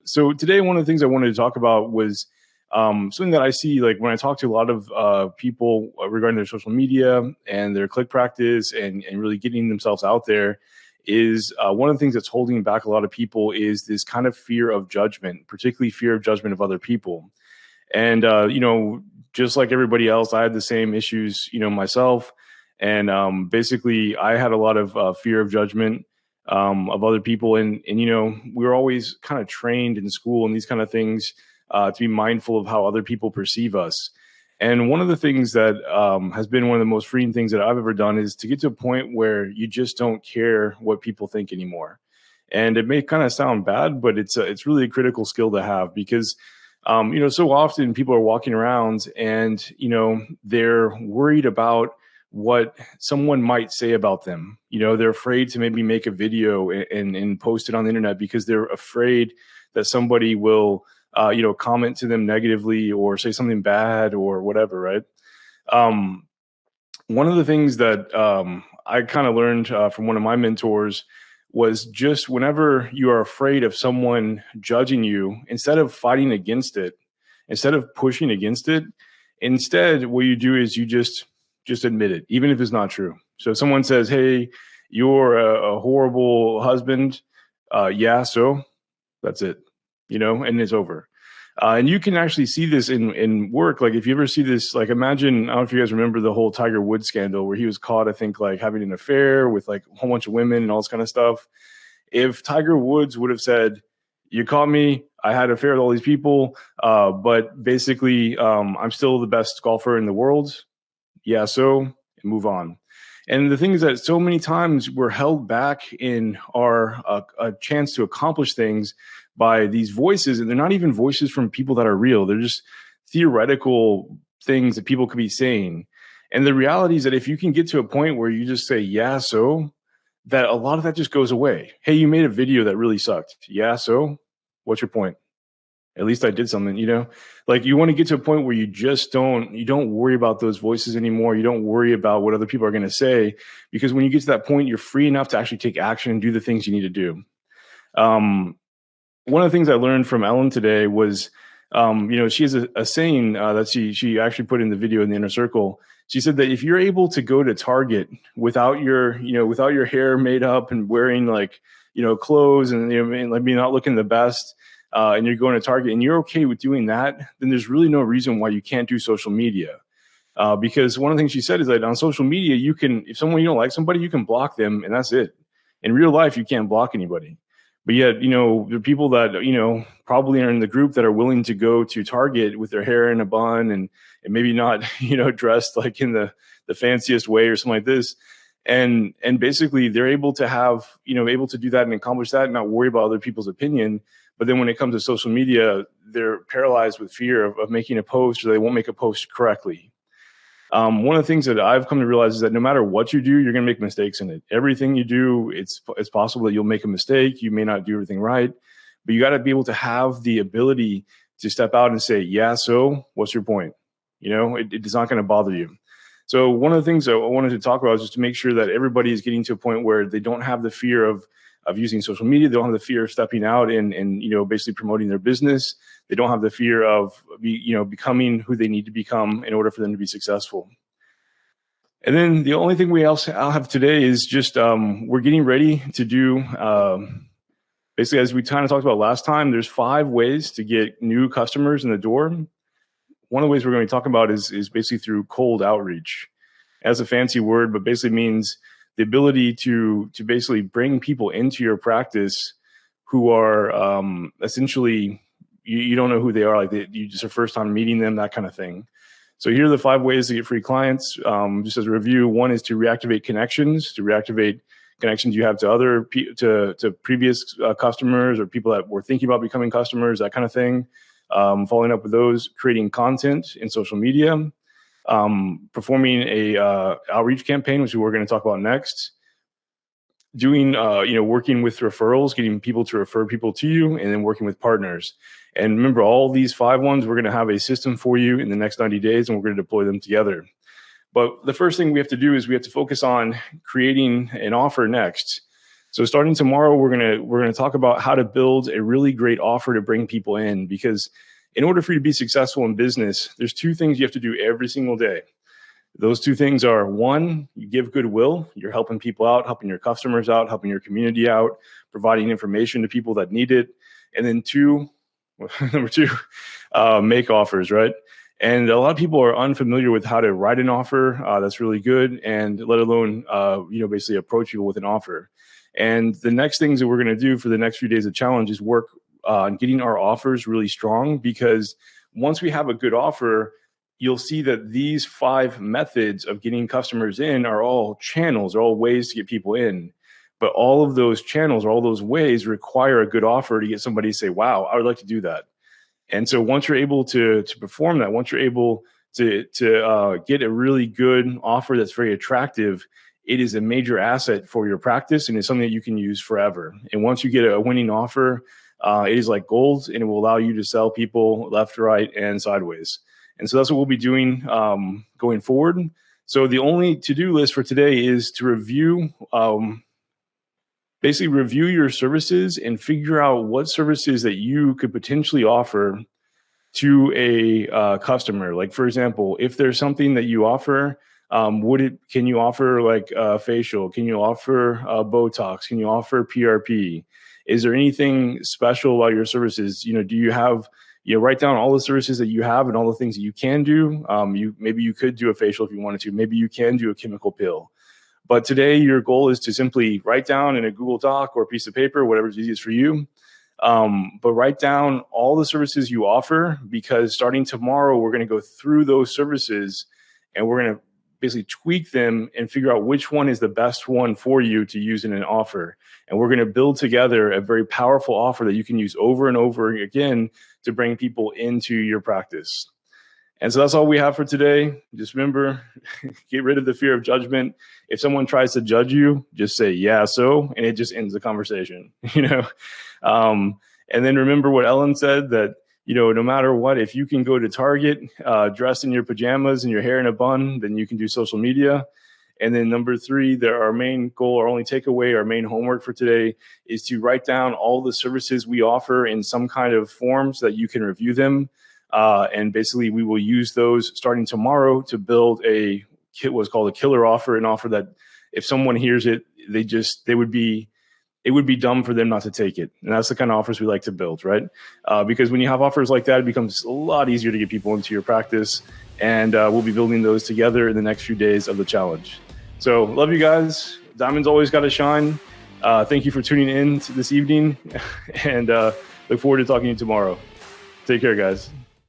So today, one of the things I wanted to talk about was something that I see like when I talk to a lot of people regarding their social media and their click practice and really getting themselves out there is one of the things that's holding back a lot of people is this kind of fear of judgment, particularly fear of judgment of other people. And, just like everybody else, I had the same issues, myself. And basically, I had a lot of fear of judgment of other people. And, we were always kind of trained in school and these kind of things to be mindful of how other people perceive us. And one of the things that has been one of the most freeing things that I've ever done is to get to a point where you just don't care what people think anymore. And it may kind of sound bad, but it's really a critical skill to have because so often people are walking around and, they're worried about what someone might say about them. They're afraid to maybe make a video and post it on the internet because they're afraid that somebody will, comment to them negatively or say something bad or whatever, right? Um, One of the things that I kind of learned from one of my mentors was just whenever you are afraid of someone judging you, instead of fighting against it, instead of pushing against it, instead what you do is you just admit it, even if it's not true. So if someone says, "Hey, you're a horrible husband," yeah, so that's it, and it's over. And you can actually see this in work. Like if you ever see this, like imagine, I don't know if you guys remember the whole Tiger Woods scandal where he was caught, I think, like having an affair with like a whole bunch of women and all this kind of stuff. If Tiger Woods would have said, "You caught me, I had an affair with all these people, but basically I'm still the best golfer in the world," yeah, so, and move on. And the thing is that so many times we're held back in our a chance to accomplish things by these voices, and they're not even voices from people that are real. They're just theoretical things that people could be saying. And the reality is that if you can get to a point where you just say, "Yeah, so," that a lot of that just goes away. Hey, you made a video that really sucked. Yeah, so what's your point? At least I did something. Like you want to get to a point where you don't worry about those voices anymore. You don't worry about what other people are going to say, because when you get to that point, you're free enough to actually take action and do the things you need to do. Um, One of the things I learned from Ellen today was, she has a saying that she actually put in the video in the inner circle. She said that if you're able to go to Target without your hair made up and wearing like, clothes and, like maybe not looking the best, and you're going to Target and you're okay with doing that, then there's really no reason why you can't do social media. Because one of the things she said is that on social media, if you don't like somebody, you can block them and that's it. In real life, you can't block anybody. But yet, there are people that, probably are in the group that are willing to go to Target with their hair in a bun and maybe not, dressed like in the fanciest way or something like this. And basically they're able to able to do that and accomplish that and not worry about other people's opinion. But then when it comes to social media, they're paralyzed with fear of making a post, or they won't make a post correctly. One of the things that I've come to realize is that no matter what you do, you're going to make mistakes in it. Everything you do, it's possible that you'll make a mistake. You may not do everything right, but you got to be able to have the ability to step out and say, "Yeah, so what's your point?" It's not going to bother you. So one of the things I wanted to talk about is just to make sure that everybody is getting to a point where they don't have the fear of using social media. They don't have the fear of stepping out and basically promoting their business. They don't have the fear of becoming who they need to become in order for them to be successful. And then the only thing I'll have today is just we're getting ready to do basically, as we kind of talked about last time, there's 5 ways to get new customers in the door. One of the ways we're going to be talking about is basically through cold outreach. As a fancy word, but basically means the ability to basically bring people into your practice who are essentially you don't know who they are, like you just are first time meeting them, that kind of thing. So here are the 5 ways to get free clients. Just as a review, one is to reactivate connections, you have to to previous customers or people that were thinking about becoming customers, that kind of thing. Following up with those, creating content in social media, performing a outreach campaign, which we're going to talk about next, doing working with referrals, getting people to refer people to you, and then working with partners. And remember, all these 5 ones, we're going to have a system for you in the next 90 days, and we're going to deploy them together. But the first thing we have to do is we have to focus on creating an offer next. So starting tomorrow, we're gonna talk about how to build a really great offer to bring people in, because in order for you to be successful in business, there's two things you have to do every single day. Those two things are: one, you give goodwill, you're helping people out, helping your customers out, helping your community out, providing information to people that need it. And then two, number two, make offers, right? And a lot of people are unfamiliar with how to write an offer that's really good, and let alone, basically approach people with an offer. And the next things that we're going to do for the next few days of challenge is work on getting our offers really strong, because once we have a good offer, you'll see that these 5 methods of getting customers in are all channels, are all ways to get people in. But all of those channels, or all those ways, require a good offer to get somebody to say, wow, I would like to do that. And so once you're able to perform that, once you're able to get a really good offer that's very attractive, it is a major asset for your practice, and it's something that you can use forever. And once you get a winning offer, it is like gold, and it will allow you to sell people left, right, and sideways. And so that's what we'll be doing going forward. So the only to-do list for today is to review, basically review your services and figure out what services that you could potentially offer to a customer. Like, for example, if there's something that you offer, can you offer like facial? Can you offer Botox? Can you offer PRP? Is there anything special about your services? Do you have, write down all the services that you have and all the things that you can do. Maybe you could do a facial if you wanted to. Maybe you can do a chemical peel. But today your goal is to simply write down in a Google Doc or a piece of paper, whatever's easiest for you. But write down all the services you offer, because starting tomorrow, we're going to go through those services and we're going to basically tweak them and figure out which one is the best one for you to use in an offer. And we're going to build together a very powerful offer that you can use over and over again to bring people into your practice. And so that's all we have for today. Just remember, get rid of the fear of judgment. If someone tries to judge you, just say, yeah, so, and it just ends the conversation, And then remember what Ellen said, that, no matter what, if you can go to Target dressed in your pajamas and your hair in a bun, then you can do social media. And then number 3, our main goal, our only takeaway, our main homework for today is to write down all the services we offer in some kind of form so that you can review them. And basically, we will use those starting tomorrow to build what's called a killer offer, an offer that if someone hears it, it would be dumb for them not to take it. And that's the kind of offers we like to build, right? Because when you have offers like that, it becomes a lot easier to get people into your practice. And we'll be building those together in the next few days of the challenge. So love you guys. Diamonds always got to shine. Thank you for tuning in this evening, and look forward to talking to you tomorrow. Take care, guys.